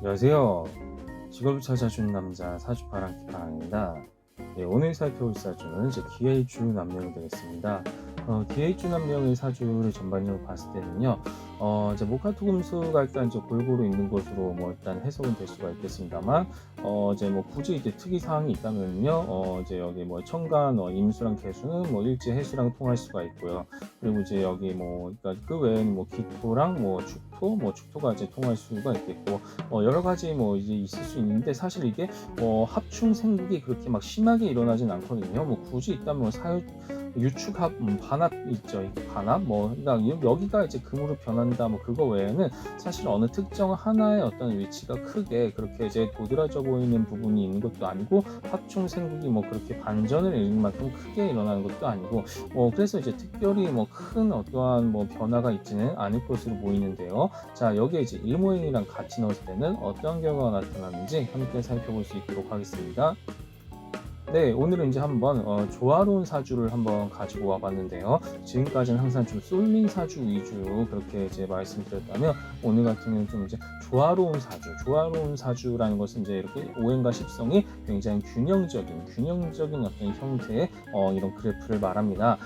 안녕하세요. 직업을 찾아준 남자 사주파랑 기파랑입니다. 네, 오늘 살펴볼 사주는 이제 기해주 남명이 되겠습니다. 기해주 남명의 사주를 전반적으로 봤을 때는요, 이제 목화토금수가 일단 이제 골고루 있는 것으로 뭐 일단 해석은 될 수가 있겠습니다만, 이제 뭐 굳이 이제 특이 사항이 있다면요, 이제 여기 뭐 천간, 임수랑 개수는 뭐 일지 해수랑 통할 수가 있고요. 그리고 이제 여기 뭐, 그러니까 그 외에는 뭐 기토랑 뭐 축토, 뭐 축토가 이제 통할 수가 있겠고, 여러 가지 뭐 이제 있을 수 있는데 사실 이게 합충 생극이 그렇게 막 심하게 일어나진 않거든요. 뭐 굳이 있다면 뭐 사유 유축합, 반합 있죠. 이게 반합 뭐 그러니까 여기가 이제 금으로 변한다 뭐 그거 외에는 사실 어느 특정 하나의 어떤 위치가 크게 그렇게 이제 도드라져 보이는 부분이 있는 것도 아니고 합충 생극이 뭐 그렇게 반전을 일으킬 만큼 크게 일어나는 것도 아니고 그래서 이제 특별히 뭐 큰 어떠한 뭐 변화가 있지는 않을 것으로 보이는데요. 자, 여기에 이제 일모행이랑 같이 넣었을 때는 어떤 결과가 나타나는지 함께 살펴볼 수 있도록 하겠습니다. 네, 오늘은 이제 한번 조화로운 사주를 한번 가지고 와봤는데요. 지금까지는 항상 좀 쏠린 사주 위주 그렇게 이제 말씀드렸다면 오늘 같은 경우는 좀 이제 조화로운 사주라는 것은 이제 이렇게 오행과 십성이 굉장히 균형적인 어떤 형태의 이런 그래프를 말합니다.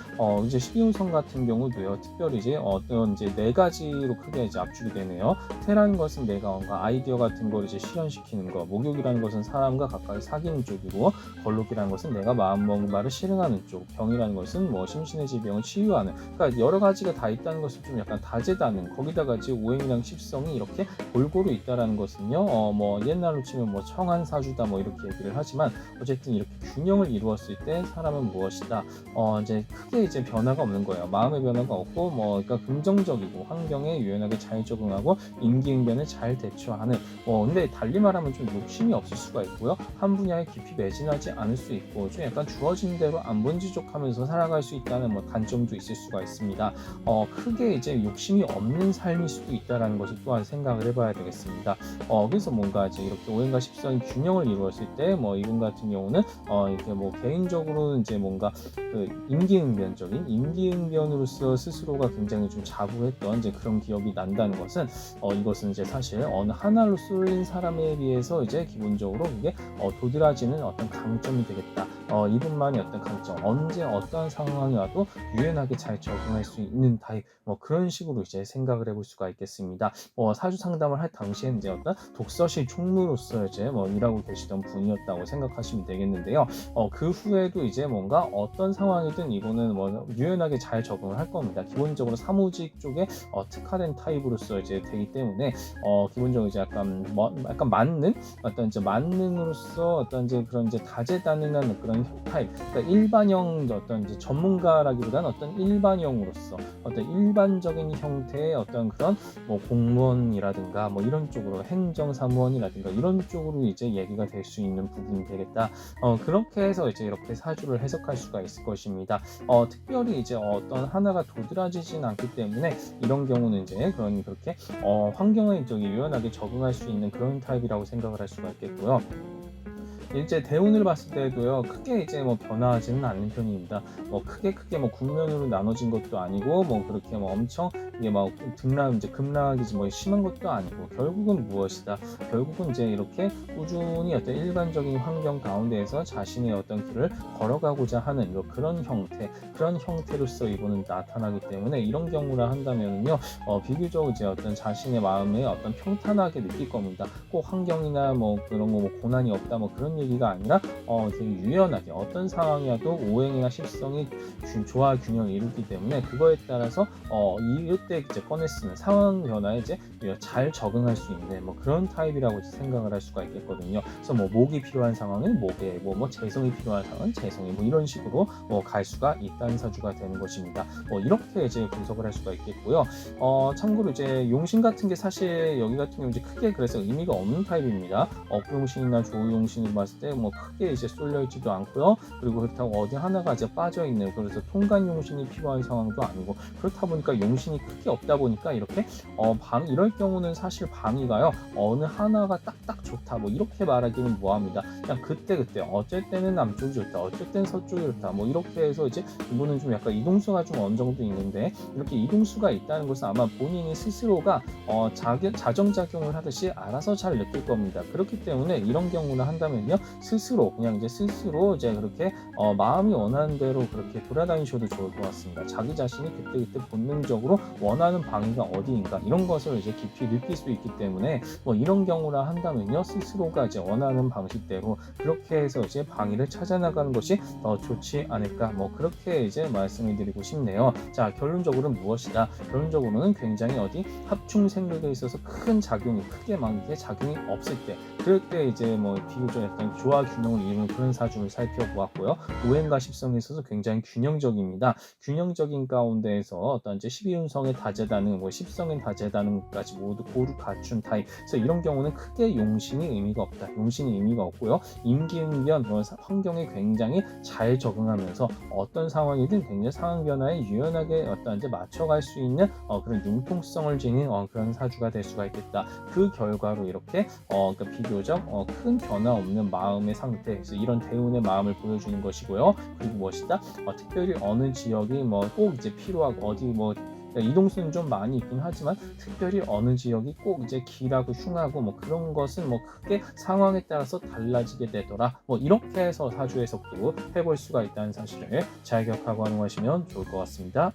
이제 12운성 같은 경우도요, 특별히 이제 어떤 이제 네 가지로 크게 이제 압축이 되네요. 태라는 것은 내가 뭔가 아이디어 같은 걸 이제 실현시키는 거, 목욕이라는 것은 사람과 가까이 사귀는 쪽이고, 걸록이라는 것은 내가 마음먹은 바를 실행하는 쪽, 병이라는 것은 뭐 심신의 질병을 치유하는, 그러니까 여러 가지가 다 있다는 것을 좀 약간 다재다능, 거기다가 이제 오행이랑 십성이 이렇게 골고루 있다라는 것은요, 뭐 옛날로 치면 뭐 청한사주다 뭐 이렇게 얘기를 하지만 어쨌든 이렇게 균형을 이루었을 때 사람은 무엇이다, 이제 크게 이제 변화가 없는 거예요. 마음의 변화가 없고 뭐 그러니까 긍정적이고 환경에 유연하게 잘 적응하고 임기응변을 잘 대처하는, 근데 달리 말하면 좀 욕심이 없을 수가 있고요. 한 분야에 깊이 매진하지 않을 수 있고 좀 약간 주어진 대로 안본지족하면서 살아갈 수 있다는 뭐 단점도 있을 수가 있습니다. 크게 이제 욕심이 없는 삶일 수도 있다라는 것을 또한 생각을 해봐야 되겠습니다. 그래서 뭔가 이제 이렇게 오행과 십성의 균형을 이루었을 때 뭐 이분 같은 경우는 이렇게 뭐 개인적으로는 이제 뭔가 그 임기응변으로서 스스로가 굉장히 좀 자부했던 이제 그런 기억이 난다는 것은 이것은 이제 사실 어느 하나로 쏠린 사람에 비해서 이제 기본적으로 이게 도드라지는 어떤 강점이 되겠다. 이분만의 어떤 강점, 언제 어떠한 상황이 와도 유연하게 잘 적응할 수 있는 타입, 뭐 그런 식으로 이제 생각을 해볼 수가 있겠습니다. 사주 상담을 할 당시에는 이제 어떤 독서실 총무로서 이제 뭐 일하고 계시던 분이었다고 생각하시면 되겠는데요. 그 후에도 이제 뭔가 어떤 상황이든 이거는 뭐 유연하게 잘 적응을 할 겁니다. 기본적으로 사무직 쪽에 특화된 타입으로서 이제 되기 때문에 기본적으로 이제 약간 맞는 어떤 이제 만능으로서 어떤 이제 그런 이제 다재다능한 그런 타입, 그러니까 일반형 어떤 이제 전문가라기보다는 어떤 일반형으로서 어떤 일반적인 형태의 어떤 그런 뭐 공무원이라든가 뭐 이런 쪽으로 행정사무원이라든가 이런 쪽으로 이제 얘기가 될 수 있는 부분이 되겠다. 그렇게 해서 이제 이렇게 사주를 해석할 수가 있을 것입니다. 특별히 이제 어떤 하나가 도드라지진 않기 때문에 이런 경우는 이제 그렇게 환경에 저기 유연하게 적응할 수 있는 그런 타입이라고 생각을 할 수가 있겠고요. 이제 대운을 봤을 때도요, 크게 이제 뭐 변화하지는 않는 편입니다. 뭐 크게 뭐 국면으로 나눠진 것도 아니고 뭐 그렇게 뭐 엄청 이게 막 등락 이제 급락이 뭐 심한 것도 아니고, 결국은 무엇이다, 결국은 이제 이렇게 꾸준히 어떤 일반적인 환경 가운데에서 자신의 어떤 길을 걸어가고자 하는 그런 형태로서 이분은 나타나기 때문에 이런 경우라 한다면요, 비교적 이제 어떤 자신의 마음에 어떤 평탄하게 느낄 겁니다. 꼭 환경이나 뭐 그런 거 뭐 고난이 없다 뭐 그런 얘기가 아니라 되게 유연하게 어떤 상황이라도 오행이나 십성이 조화 균형을 이루기 때문에 그거에 따라서 이때 이제 꺼내 쓰는 상황 변화에 이제 잘 적응할 수 있는 뭐 그런 타입이라고 생각을 할 수가 있겠거든요. 그래서 뭐 목이 필요한 상황은 목에, 뭐 재성이 필요한 상황은 재성이, 뭐 이런 식으로 갈 수가 있다는 사주가 되는 것입니다. 이렇게 이제 분석을 할 수가 있겠고요. 참고로 이제 용신 같은 게 사실 여기 같은 경우 이제 크게 그래서 의미가 없는 타입입니다. 업용신이나 조용신을 봤을 봤을 때 뭐 크게 이제 쏠려 있지도 않고요. 그리고 그렇다고 어디 하나가 이제 빠져 있는, 그래서 통관 용신이 필요한 상황도 아니고, 그렇다 보니까 용신이 크게 없다 보니까 이렇게 방 이럴 경우는 사실 방위가요 어느 하나가 딱딱 좋다 뭐 이렇게 말하기는 뭐합니다. 그냥 그때 어쩔 때는 남쪽이 좋다, 어쩔 때는 서쪽이 좋다, 뭐 이렇게 해서 이제 이분은 좀 약간 이동수가 좀 어느 정도 있는데, 이렇게 이동수가 있다는 것은 아마 본인이 스스로가 자정작용을 하듯이 알아서 잘 느낄 겁니다. 그렇기 때문에 이런 경우를 한다면요, 스스로 이제 그렇게 마음이 원하는 대로 그렇게 돌아다니셔도 좋을 것 같습니다. 자기 자신이 그때 본능적으로 원하는 방위가 어디인가 이런 것을 이제 깊이 느낄 수 있기 때문에, 뭐 이런 경우라 한다면요, 스스로가 이제 원하는 방식대로 그렇게 해서 이제 방위를 찾아나가는 것이 더 좋지 않을까, 뭐 그렇게 이제 말씀을 드리고 싶네요. 자, 결론적으로는 무엇이다? 결론적으로는 굉장히 합충 생각에 있어서 크게 많게 작용이 없을 때, 그럴 때 이제 뭐 비교적 약간 조화 균형을 이루는 그런 사주를 살펴보았고요. 오행과 십성에 있어서 굉장히 균형적입니다. 균형적인 가운데에서 어떤 이제 12운성의 다재다능, 뭐 십성의 다재다능까지 모두 고루 갖춘 타입. 그래서 이런 경우는 크게 용신이 의미가 없다. 용신이 의미가 없고요. 임기응변 환경에 굉장히 잘 적응하면서 어떤 상황이든 굉장히 상황 변화에 유연하게 어떤 이제 맞춰갈 수 있는 그런 융통성을 지닌 그런 사주가 될 수가 있겠다. 그 결과로 이렇게 그러니까 비교적 큰 변화 없는 마음의 상태, 그래서 이런 대운의 마음을 보여주는 것이고요. 그리고 무엇이다? 특별히 어느 지역이 뭐 꼭 이제 필요하고 어디 뭐 이동수는 좀 많이 있긴 하지만 특별히 어느 지역이 꼭 이제 길하고 흉하고 뭐 그런 것은 뭐 크게 상황에 따라서 달라지게 되더라. 뭐 이렇게 해서 사주 해석도 해볼 수가 있다는 사실을 잘 기억하고 활용하시면 좋을 것 같습니다.